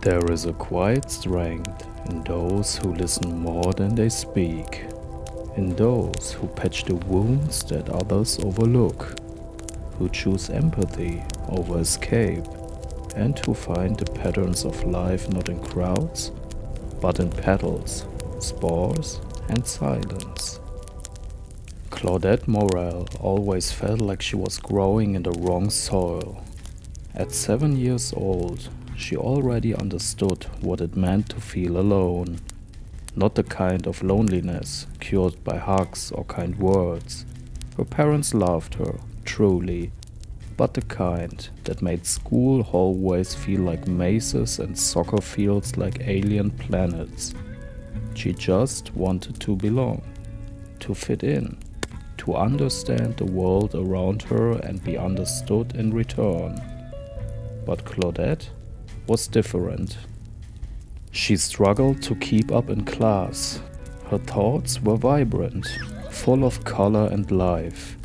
There is a quiet strength in those who listen more than they speak, in those who patch the wounds that others overlook, who choose empathy over escape, and who find the patterns of life not in crowds, but in petals, spores, and silence. Claudette Morel always felt like she was growing in the wrong soil. At 7 years old, she already understood what it meant to feel alone. Not the kind of loneliness cured by hugs or kind words. Her parents loved her, truly, but the kind that made school hallways feel like mazes and soccer fields like alien planets. She just wanted to belong, to fit in, to understand the world around her and be understood in return. But Claudette was different. She struggled to keep up in class. Her thoughts were vibrant, full of color and life,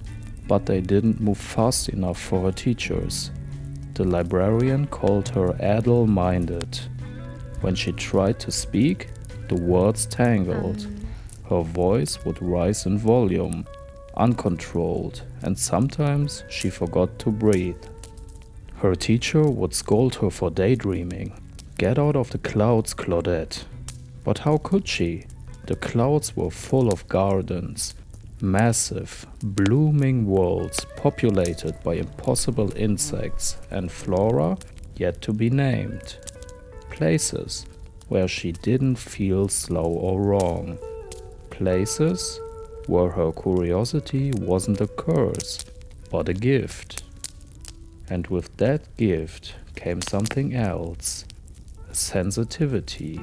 but they didn't move fast enough for her teachers. The librarian called her addle-minded. When she tried to speak, the words tangled. Her voice would rise in volume, uncontrolled, and sometimes she forgot to breathe. Her teacher would scold her for daydreaming. Get out of the clouds, Claudette. But how could she? The clouds were full of gardens, massive, blooming worlds populated by impossible insects and flora yet to be named. Places where she didn't feel slow or wrong. Places where her curiosity wasn't a curse, but a gift. And with that gift came something else, a sensitivity.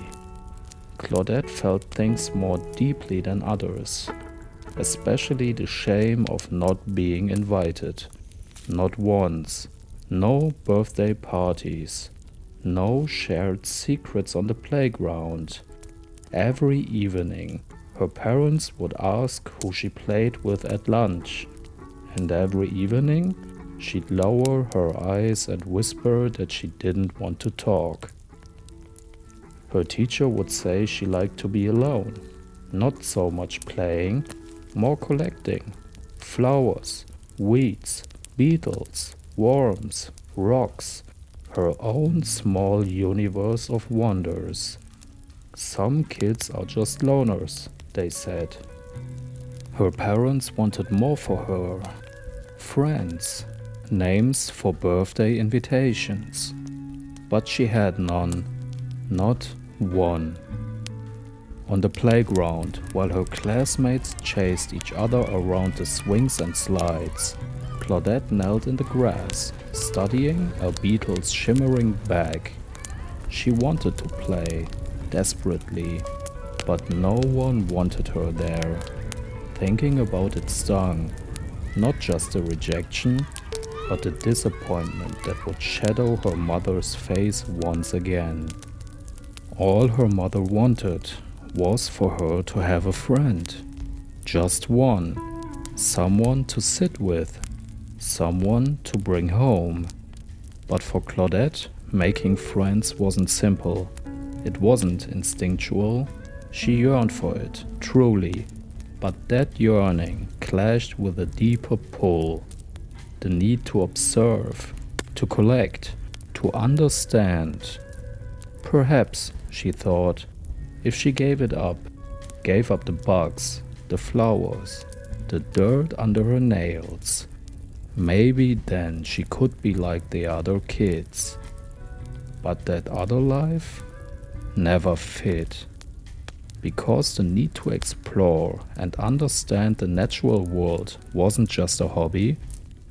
Claudette felt things more deeply than others, especially the shame of not being invited. Not once, no birthday parties, no shared secrets on the playground. Every evening, her parents would ask who she played with at lunch, and every evening, she'd lower her eyes and whisper that she didn't want to talk. Her teacher would say she liked to be alone, not so much playing, more collecting. Flowers, weeds, beetles, worms, rocks, her own small universe of wonders. Some kids are just loners, they said. Her parents wanted more for her. Friends, names for birthday invitations. But she had none, not one. On the playground, while her classmates chased each other around the swings and slides, Claudette knelt in the grass, studying a beetle's shimmering back. She wanted to play, desperately, but no one wanted her there. Thinking about it stung, not just the rejection, but the disappointment that would shadow her mother's face once again. All her mother wanted was for her to have a friend. Just one. Someone to sit with. Someone to bring home. But for Claudette, making friends wasn't simple. It wasn't instinctual. She yearned for it, truly. But that yearning clashed with a deeper pull. The need to observe, to collect, to understand. Perhaps, she thought, if she gave it up, gave up the bugs, the flowers, the dirt under her nails, maybe then she could be like the other kids. But that other life never fit. Because the need to explore and understand the natural world wasn't just a hobby,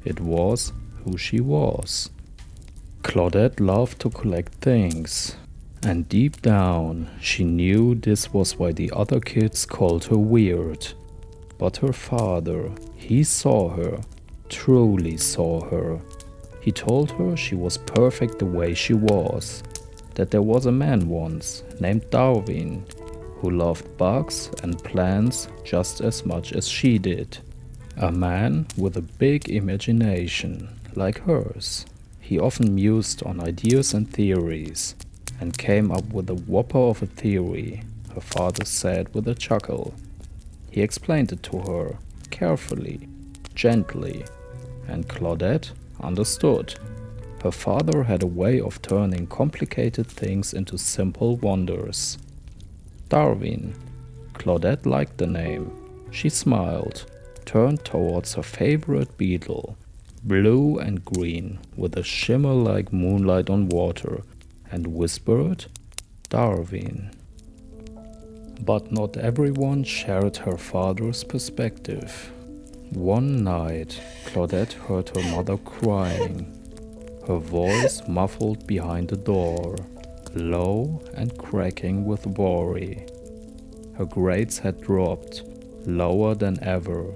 it was who she was. Claudette loved to collect things, and deep down she knew this was why the other kids called her weird. But her father, he saw her, truly saw her. He told her she was perfect the way she was, that there was a man once named Darwin who loved bugs and plants just as much as she did. A man with a big imagination, like hers. He often mused on ideas and theories, and came up with a whopper of a theory, her father said with a chuckle. He explained it to her, carefully, gently, and Claudette understood. Her father had a way of turning complicated things into simple wonders. Darwin. Claudette liked the name. She smiled, turned towards her favorite beetle, blue and green, with a shimmer like moonlight on water, and whispered, Darwin. But not everyone shared her father's perspective. One night, Claudette heard her mother crying, her voice muffled behind the door, low and cracking with worry. Her grades had dropped, lower than ever.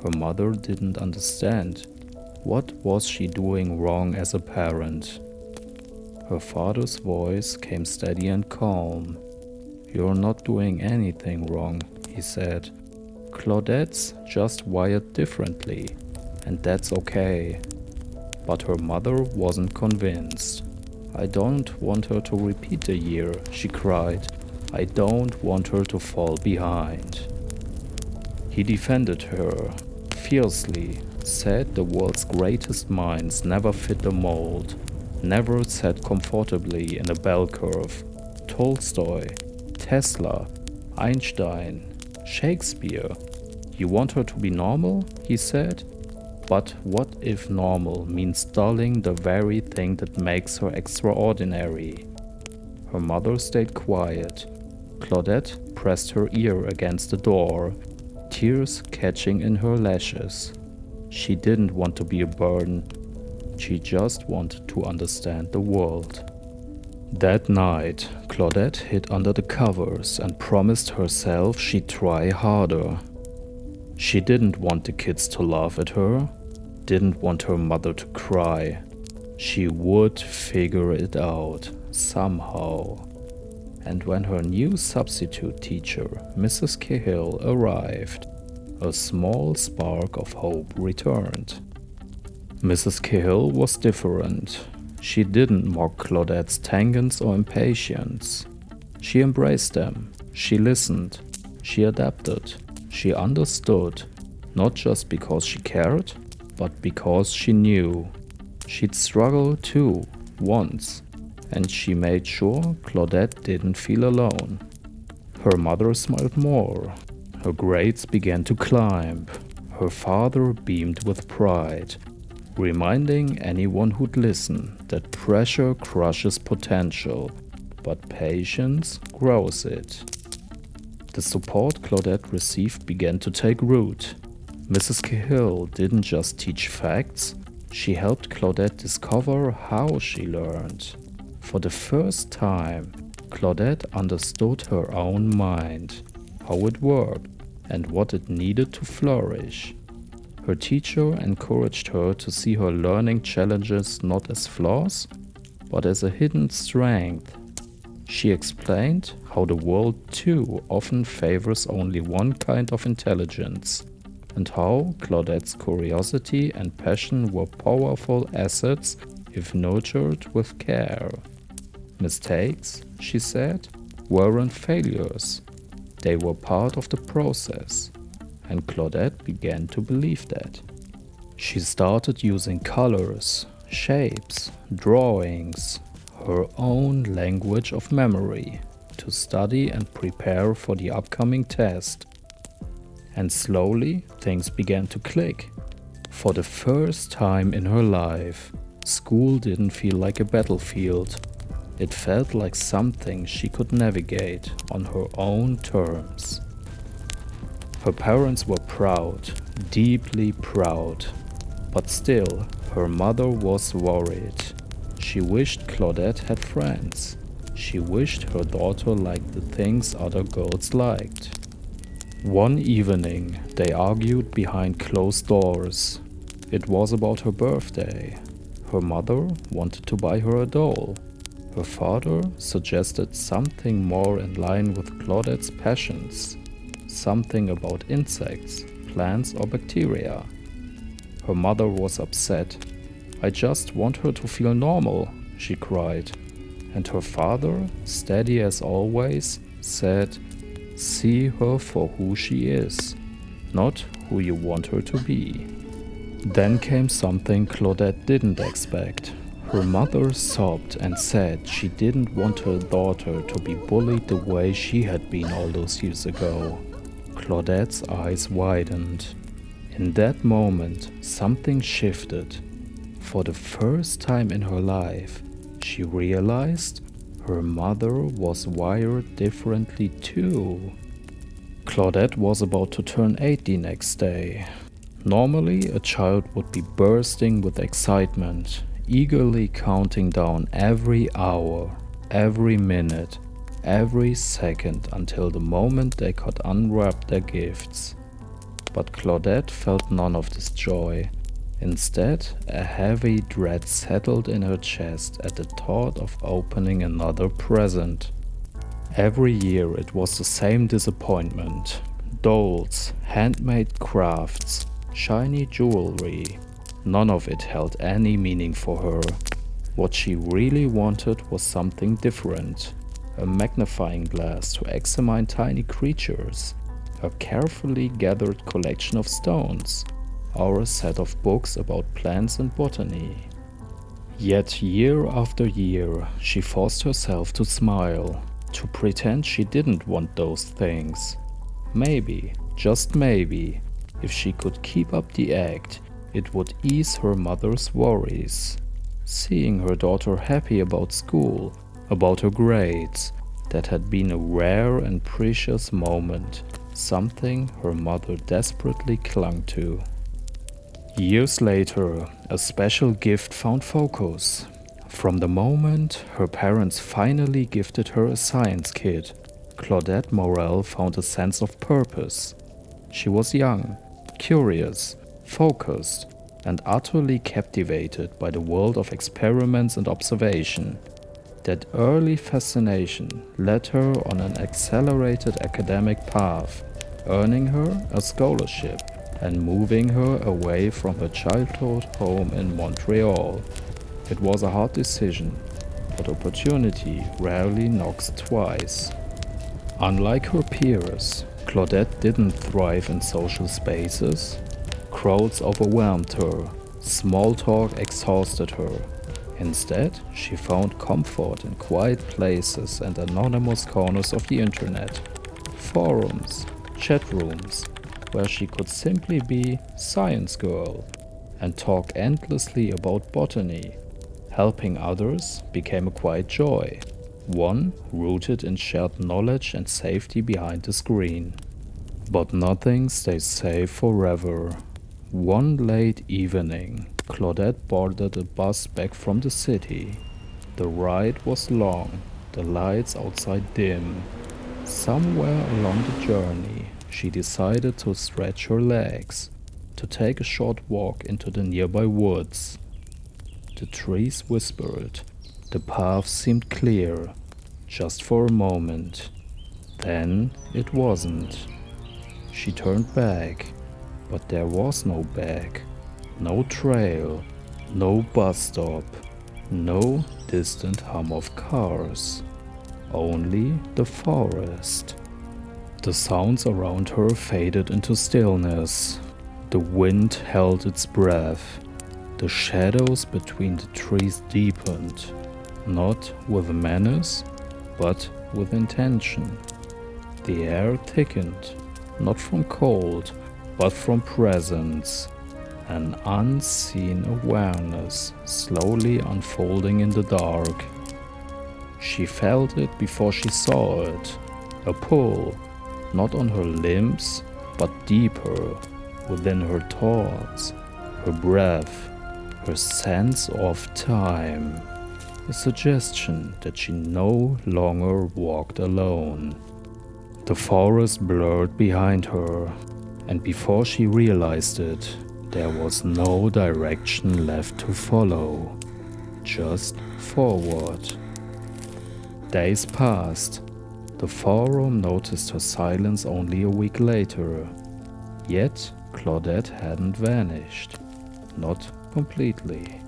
Her mother didn't understand. What was she doing wrong as a parent? Her father's voice came steady and calm. You're not doing anything wrong, he said. Claudette's just wired differently, and that's okay. But her mother wasn't convinced. I don't want her to repeat the year, she cried. I don't want her to fall behind. He defended her, fiercely, said the world's greatest minds never fit the mold, never sat comfortably in a bell curve. Tolstoy, Tesla, Einstein, Shakespeare. You want her to be normal? He said. But what if normal means dulling the very thing that makes her extraordinary? Her mother stayed quiet. Claudette pressed her ear against the door, tears catching in her lashes. She didn't want to be a burden. She just wanted to understand the world. That night, Claudette hid under the covers and promised herself she'd try harder. She didn't want the kids to laugh at her, didn't want her mother to cry. She would figure it out, somehow. And when her new substitute teacher, Mrs. Cahill, arrived, a small spark of hope returned. Mrs. Cahill was different. She didn't mock Claudette's tangents or impatience. She embraced them. She listened. She adapted. She understood, not just because she cared, but because she knew. She'd struggled too, once, and she made sure Claudette didn't feel alone. Her mother smiled more. Her grades began to climb. Her father beamed with pride, reminding anyone who'd listen that pressure crushes potential, but patience grows it. The support Claudette received began to take root. Mrs. Cahill didn't just teach facts, she helped Claudette discover how she learned. For the first time, Claudette understood her own mind, how it worked, and what it needed to flourish. Her teacher encouraged her to see her learning challenges not as flaws, but as a hidden strength. She explained how the world too often favors only one kind of intelligence, and how Claudette's curiosity and passion were powerful assets if nurtured with care. Mistakes, she said, weren't failures. They were part of the process, and Claudette began to believe that. She started using colors, shapes, drawings, her own language of memory, to study and prepare for the upcoming test. And slowly, things began to click. For the first time in her life, school didn't feel like a battlefield. It felt like something she could navigate on her own terms. Her parents were proud, deeply proud. But still, her mother was worried. She wished Claudette had friends. She wished her daughter liked the things other girls liked. One evening, they argued behind closed doors. It was about her birthday. Her mother wanted to buy her a doll. Her father suggested something more in line with Claudette's passions. Something about insects, plants or bacteria. Her mother was upset. I just want her to feel normal, she cried. and her father, steady as always, said, "See her for who she is, not who you want her to be." Then came something Claudette didn't expect. Her mother sobbed and said she didn't want her daughter to be bullied the way she had been all those years ago. Claudette's eyes widened. In that moment, something shifted. For the first time in her life, she realized her mother was wired differently too. Claudette was about to turn 8 the next day. Normally, a child would be bursting with excitement, eagerly counting down every hour, every minute, every second until the moment they could unwrap their gifts. But Claudette felt none of this joy. Instead, a heavy dread settled in her chest at the thought of opening another present. Every year it was the same disappointment. Dolls, handmade crafts, shiny jewelry. None of it held any meaning for her. What she really wanted was something different. A magnifying glass to examine tiny creatures. A carefully gathered collection of stones. Or a set of books about plants and botany. Yet year after year, she forced herself to smile, to pretend she didn't want those things. Maybe, just maybe, if she could keep up the act, it would ease her mother's worries. Seeing her daughter happy about school, about her grades, that had been a rare and precious moment, something her mother desperately clung to. Years later, a special gift found focus. From the moment her parents finally gifted her a science kit, Claudette Morel found a sense of purpose. She was young, curious, focused, and utterly captivated by the world of experiments and observation. That early fascination led her on an accelerated academic path, earning her a scholarship and moving her away from her childhood home in Montreal. It was a hard decision, but opportunity rarely knocks twice. Unlike her peers, Claudette didn't thrive in social spaces. Crowds overwhelmed her, small talk exhausted her. Instead, she found comfort in quiet places and anonymous corners of the internet, forums, chat rooms, where she could simply be science girl and talk endlessly about botany. Helping others became a quiet joy, one rooted in shared knowledge and safety behind the screen. But nothing stays safe forever. One late evening, Claudette boarded a bus back from the city. The ride was long, the lights outside dim. Somewhere along the journey, she decided to stretch her legs, to take a short walk into the nearby woods. The trees whispered, the path seemed clear, just for a moment. Then it wasn't. She turned back, but there was no back, no trail, no bus stop, no distant hum of cars, only the forest. The sounds around her faded into stillness. The wind held its breath. The shadows between the trees deepened, not with menace, but with intention. The air thickened, not from cold, but from presence. An unseen awareness slowly unfolding in the dark. She felt it before she saw it. A pull, not on her limbs, but deeper, within her thoughts, her breath, her sense of time. A suggestion that she no longer walked alone. The forest blurred behind her, and before she realized it, there was no direction left to follow, just forward. Days passed. The forum noticed her silence only a week later. Yet Claudette hadn't vanished. Not completely.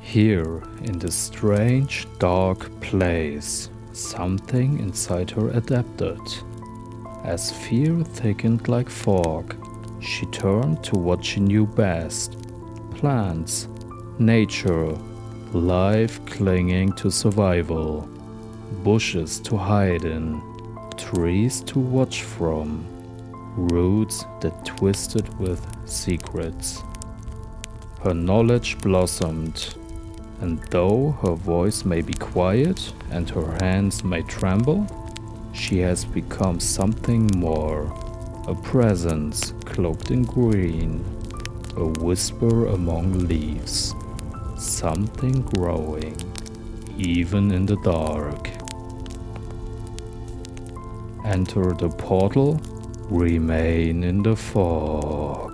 Here, in this strange, dark place, something inside her adapted. As fear thickened like fog, she turned to what she knew best: plants, nature, life clinging to survival, bushes to hide in, trees to watch from, roots that twisted with secrets. Her knowledge blossomed, and though her voice may be quiet and her hands may tremble, she has become something more, a presence cloaked in green, a whisper among leaves, something growing, even in the dark. Enter the portal, remain in the fog.